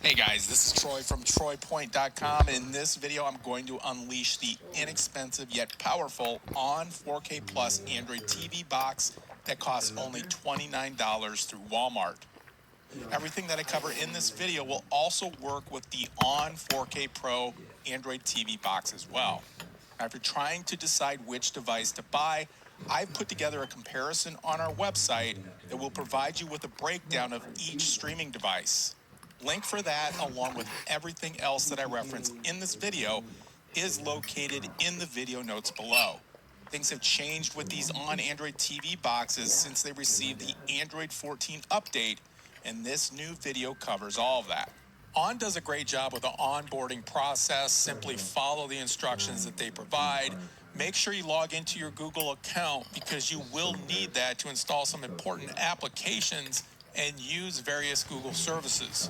Hey guys, this is Troy from TroyPoint.com. In this video, I'm going to unleash the inexpensive yet powerful Onn 4K Plus Android TV box that costs only $29 through Walmart. Everything that I cover in this video will also work with the Onn 4K Pro Android TV box as well. After trying to decide which device to buy, I've put together a comparison on our website that will provide you with a breakdown of each streaming device. Link for that, along with everything else that I reference in this video, is located in the video notes below. Things have changed with these Onn Android TV boxes since they received the Android 14 update, and this new video covers all of that. Onn does a great job with the onboarding process. Simply follow the instructions that they provide. Make sure you log into your Google account because you will need that to install some important applications and use various Google services.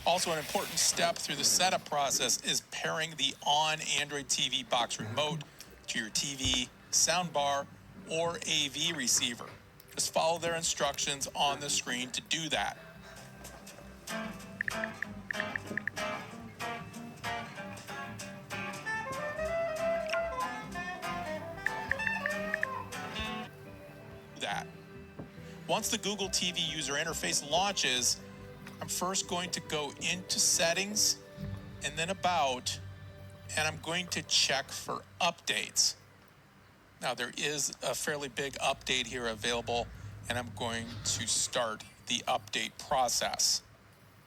Also, an important step through the setup process is pairing the Onn Android TV box remote to your TV, soundbar, or AV receiver. Just follow their instructions on the screen to do that. Once the Google TV user interface launches, I'm first going to go into Settings and then About, and I'm going to check for updates. Now, there is a fairly big update here available, and I'm going to start the update process.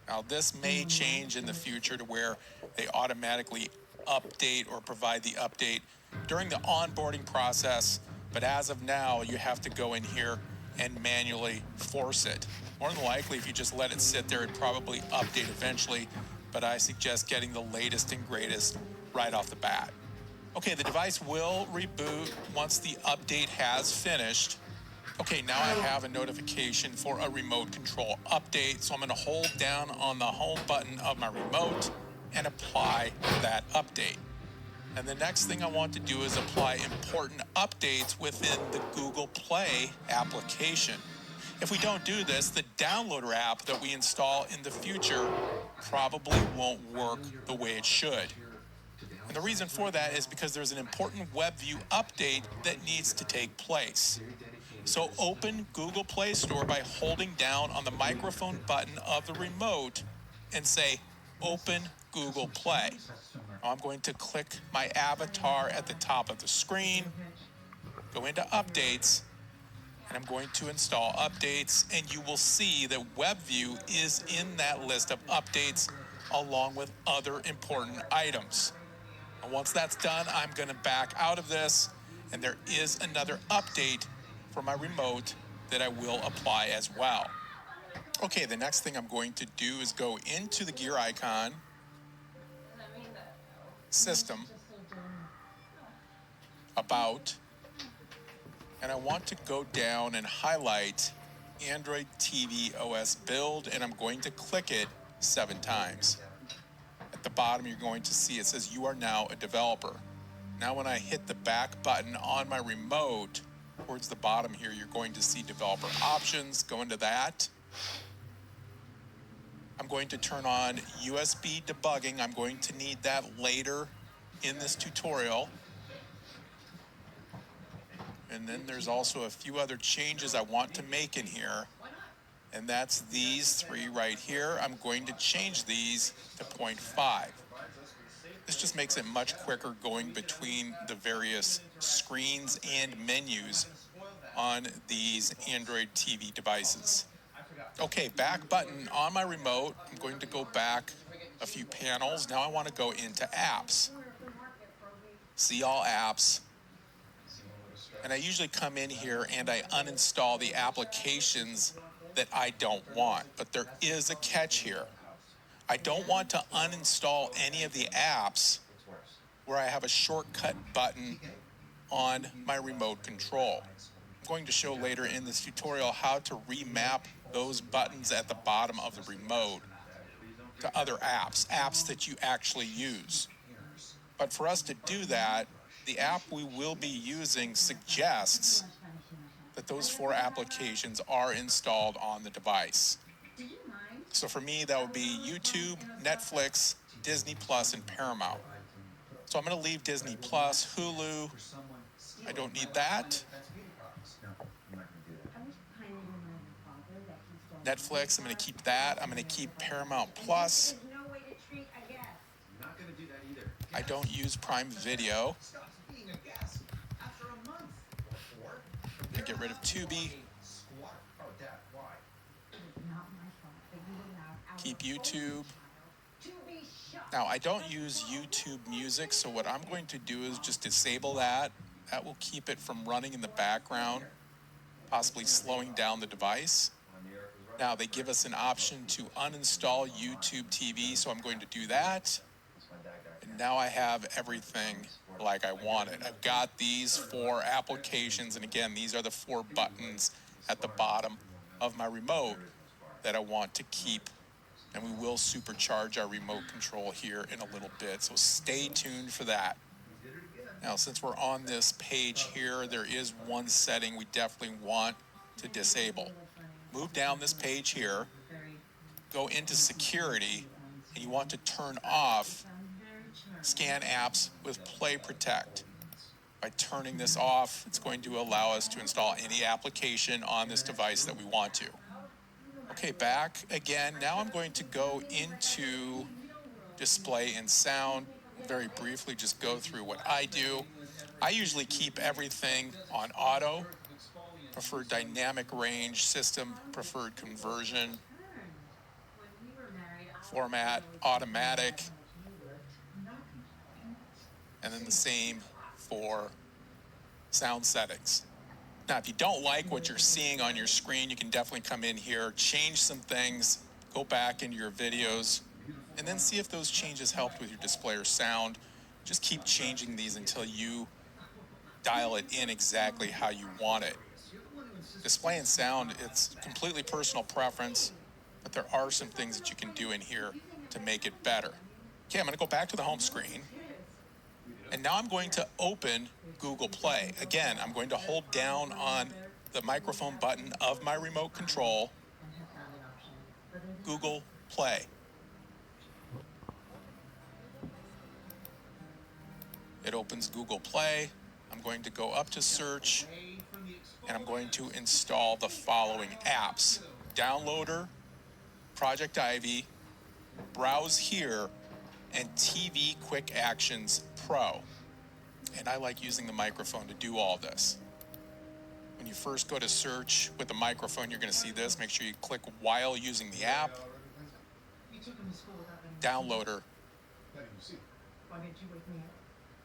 Now, this may change in the future to where they automatically update or provide the update during the onboarding process, but as of now, you have to go in here and manually force it. More than likely, if you just let it sit there, it'd probably update eventually, but I suggest getting the latest and greatest right off the bat. Okay, the device will reboot once the update has finished. Okay, now I have a notification for a remote control update, so I'm going to hold down on the home button of my remote and apply that update. And the next thing I want to do is apply important updates within the Google Play application. If we don't do this, the downloader app that we install in the future probably won't work the way it should. And the reason for that is because there's an important WebView update that needs to take place. So open Google Play Store by holding down on the microphone button of the remote and say, Open Google Play. Now I'm going to click my avatar at the top of the screen, go into Updates, and I'm going to install updates, and you will see that WebView is in that list of updates along with other important items. And once that's done, I'm going to back out of this, and there is another update for my remote that I will apply as well. Okay, the next thing I'm going to do is go into the gear icon, System, About, and I want to go down and highlight Android TV OS build, and I'm going to click it 7 times. At the bottom, you're going to see it says you are now a developer. Now when I hit the back button on my remote, towards the bottom here, you're going to see developer options. Go into that. I'm going to turn on USB debugging. I'm going to need that later in this tutorial. And then there's also a few other changes I want to make in here. And that's these 3 right here. I'm going to change these to 0.5. This just makes it much quicker going between the various screens and menus on these Android TV devices. Okay, back button on my remote. I'm going to go back a few panels. Now I want to go into apps. See all apps. And I usually come in here and I uninstall the applications that I don't want. But there is a catch here. I don't want to uninstall any of the apps where I have a shortcut button on my remote control. I'm going to show later in this tutorial how to remap those buttons at the bottom of the remote to other apps that you actually use. But for us to do that, the app we will be using suggests that those 4 applications are installed on the device. So for me, that would be YouTube, Netflix, Disney Plus, and Paramount. So I'm going to leave Disney Plus, Hulu. I don't need that. Netflix, I'm going to keep that. I'm going to keep Paramount Plus. I don't use Prime Video. I'm going to get rid of Tubi. Keep YouTube. Now, I don't use YouTube Music, so what I'm going to do is just disable that. That will keep it from running in the background, possibly slowing down the device. Now, they give us an option to uninstall YouTube TV, so I'm going to do that. And now I have everything like I want it. I've got these 4 applications, and again, these are the 4 buttons at the bottom of my remote that I want to keep. And we will supercharge our remote control here in a little bit, so stay tuned for that. Now, since we're on this page here, there is one setting we definitely want to disable. Move down this page here, go into security, and you want to turn off scan apps with Play Protect. By turning this off, it's going to allow us to install any application on this device that we want to. Okay, back again. Now I'm going to go into display and sound. Very briefly, just go through what I do. I usually keep everything on auto, preferred dynamic range, system preferred conversion, format, automatic, and then the same for sound settings. Now, if you don't like what you're seeing on your screen, you can definitely come in here, change some things, go back into your videos, and then see if those changes helped with your display or sound. Just keep changing these until you dial it in exactly how you want it. Display and sound, it's completely personal preference, but there are some things that you can do in here to make it better. Okay, I'm going to go back to the home screen. And now I'm going to open Google Play. Again, I'm going to hold down on the microphone button of my remote control, Google Play. It opens Google Play. I'm going to go up to search, and I'm going to install the following apps: Downloader, Project Ivy, Browse Here, and TV Quick Actions Pro. And I like using the microphone to do all this. When you first go to search with the microphone, you're going to see this. Make sure you click while using the app. Downloader.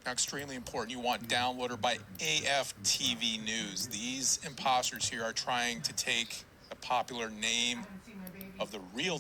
Now, extremely important, you want Downloader by AFTV News. These imposters here are trying to take the popular name of the real